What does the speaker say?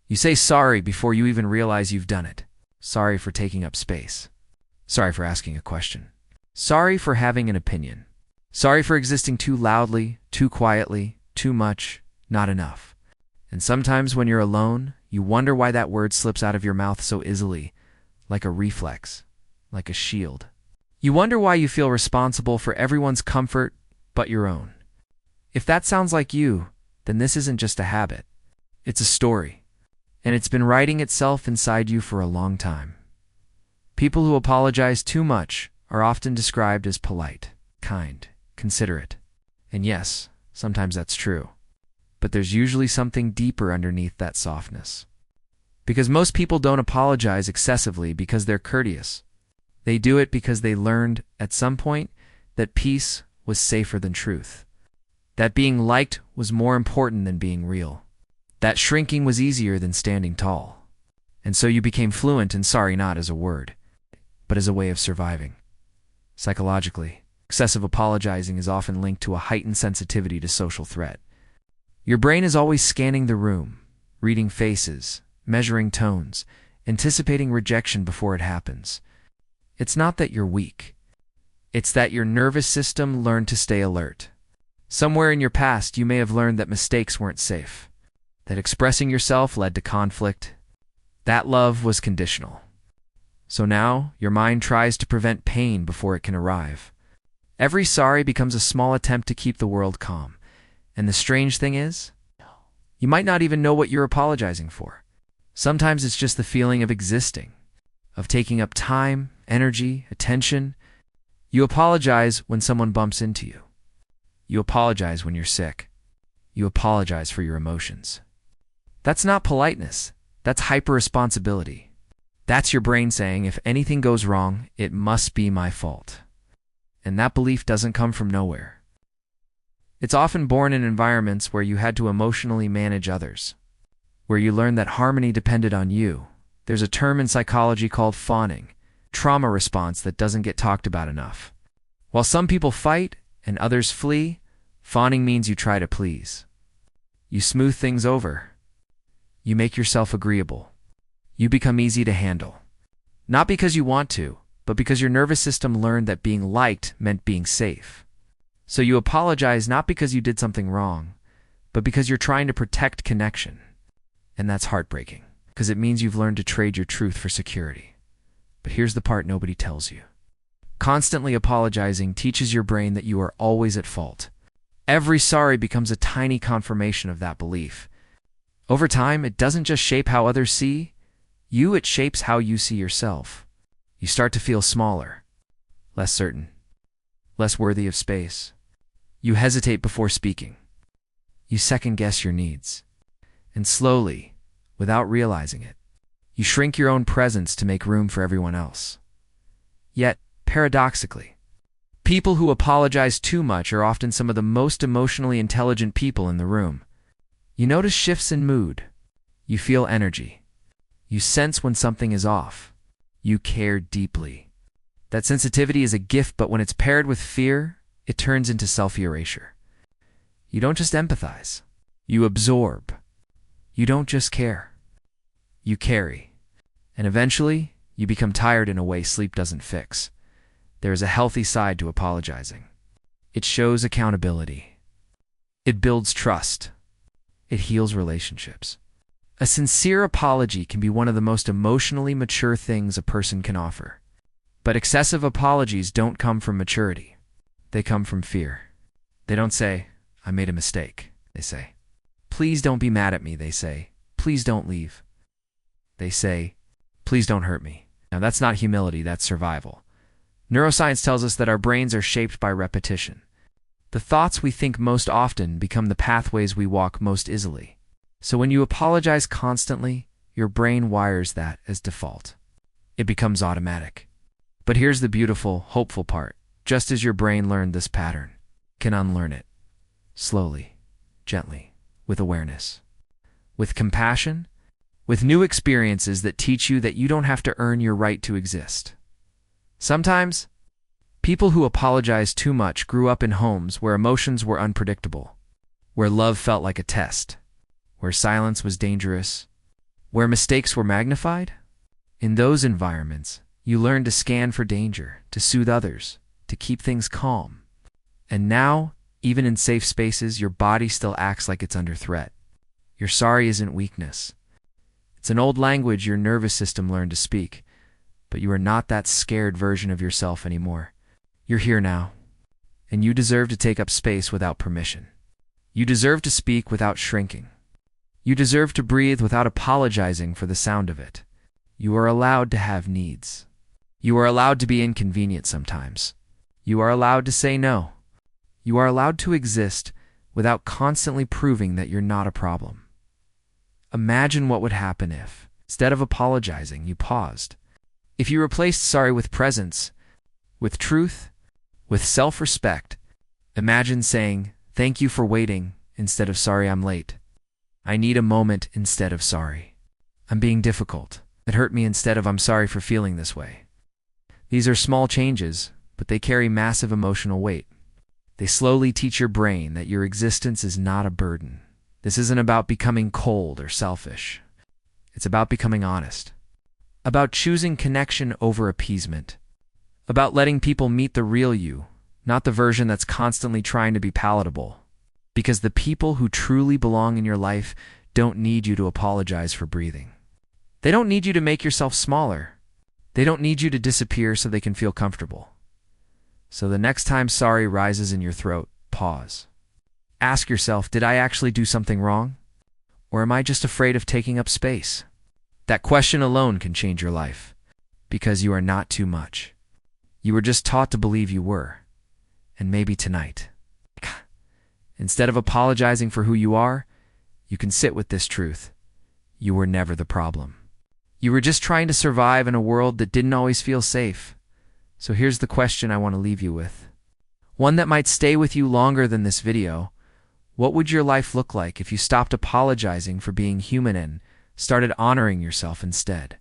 You say sorry before you even realize you've done it. Sorry for taking up space. Sorry for asking a question. Sorry for having an opinion. Sorry for existing too loudly, too quietly, too much, not enough. And sometimes when you're alone, you wonder why that word slips out of your mouth so easily, like a reflex, like a shield. You wonder why you feel responsible for everyone's comfort but your own. If that sounds like you, then this isn't just a habit. It's a story, and it's been writing itself inside you for a long time. People who apologize too much are often described as polite, kind, considerate. And yes, sometimes that's true. But there's usually something deeper underneath that softness. Because most people don't apologize excessively because they're courteous. They do it because they learned at some point that peace was safer than truth. That being liked was more important than being real. That shrinking was easier than standing tall. And so you became fluent in sorry not as a word, but as a way of surviving. Psychologically, excessive apologizing is often linked to a heightened sensitivity to social threat. Your brain is always scanning the room, reading faces, measuring tones, anticipating rejection before it happens. It's not that you're weak. It's that your nervous system learned to stay alert. Somewhere in your past, you may have learned that mistakes weren't safe, that expressing yourself led to conflict, that love was conditional. So now, your mind tries to prevent pain before it can arrive. Every sorry becomes a small attempt to keep the world calm. And the strange thing is, you might not even know what you're apologizing for. Sometimes it's just the feeling of existing, of taking up time, energy, attention. You apologize when someone bumps into you. You apologize when you're sick. You apologize for your emotions. That's not politeness. That's hyper-responsibility. That's your brain saying, if anything goes wrong, it must be my fault. And that belief doesn't come from nowhere. It's often born in environments where you had to emotionally manage others, where you learned that harmony depended on you. There's a term in psychology called fawning, trauma response that doesn't get talked about enough. While some people fight and others flee, fawning means you try to please. You smooth things over. You make yourself agreeable. You become easy to handle. Not because you want to, but because your nervous system learned that being liked meant being safe. So you apologize not because you did something wrong, but because you're trying to protect connection. And that's heartbreaking, because it means you've learned to trade your truth for security. But here's the part nobody tells you. Constantly apologizing teaches your brain that you are always at fault. Every sorry becomes a tiny confirmation of that belief. Over time, it doesn't just shape how others see you, it shapes how you see yourself. You start to feel smaller, less certain, less worthy of space. You hesitate before speaking. You second-guess your needs. And slowly, without realizing it, you shrink your own presence to make room for everyone else. Yet, paradoxically, people who apologize too much are often some of the most emotionally intelligent people in the room. You notice shifts in mood. You feel energy. You sense when something is off. You care deeply. That sensitivity is a gift, but when it's paired with fear, it turns into self-erasure. You don't just empathize. You absorb. You don't just care. You carry. And eventually, you become tired in a way sleep doesn't fix. There is a healthy side to apologizing. It shows accountability. It builds trust. It heals relationships. A sincere apology can be one of the most emotionally mature things a person can offer. But excessive apologies don't come from maturity. They come from fear. They don't say, I made a mistake. They say, please don't be mad at me. They say, please don't leave. They say, please don't hurt me. Now that's not humility, that's survival. Neuroscience tells us that our brains are shaped by repetition. The thoughts we think most often become the pathways we walk most easily. So when you apologize constantly, your brain wires that as default. It becomes automatic. But here's the beautiful, hopeful part. Just as your brain learned this pattern, it can unlearn it. Slowly, gently, with awareness, with compassion, with new experiences that teach you that you don't have to earn your right to exist. Sometimes, people who apologize too much grew up in homes where emotions were unpredictable, where love felt like a test, where silence was dangerous, Where mistakes were magnified? In those environments, you learned to scan for danger, to soothe others, to keep things calm. And now, even in safe spaces, your body still acts like it's under threat. Your sorry isn't weakness. It's an old language your nervous system learned to speak, but you are not that scared version of yourself anymore. You're here now, and you deserve to take up space without permission. You deserve to speak without shrinking. You deserve to breathe without apologizing for the sound of it. You are allowed to have needs. You are allowed to be inconvenient sometimes. You are allowed to say no. You are allowed to exist without constantly proving that you're not a problem. Imagine what would happen if, instead of apologizing, you paused. If you replaced sorry with presence, with truth, with self-respect. Imagine saying, "Thank you for waiting," instead of "Sorry, I'm late." "I need a moment," instead of "Sorry, I'm being difficult." "It hurt me," instead of "I'm sorry for feeling this way." These are small changes, but they carry massive emotional weight. They slowly teach your brain that your existence is not a burden. This isn't about becoming cold or selfish. It's about becoming honest. About choosing connection over appeasement. About letting people meet the real you, not the version that's constantly trying to be palatable. Because the people who truly belong in your life don't need you to apologize for breathing. They don't need you to make yourself smaller. They don't need you to disappear so they can feel comfortable. So the next time sorry rises in your throat, pause. Ask yourself, did I actually do something wrong? Or am I just afraid of taking up space? That question alone can change your life, because you are not too much. You were just taught to believe you were. And maybe tonight, instead of apologizing for who you are, you can sit with this truth. You were never the problem. You were just trying to survive in a world that didn't always feel safe. So here's the question I want to leave you with. One that might stay with you longer than this video. What would your life look like if you stopped apologizing for being human and started honoring yourself instead?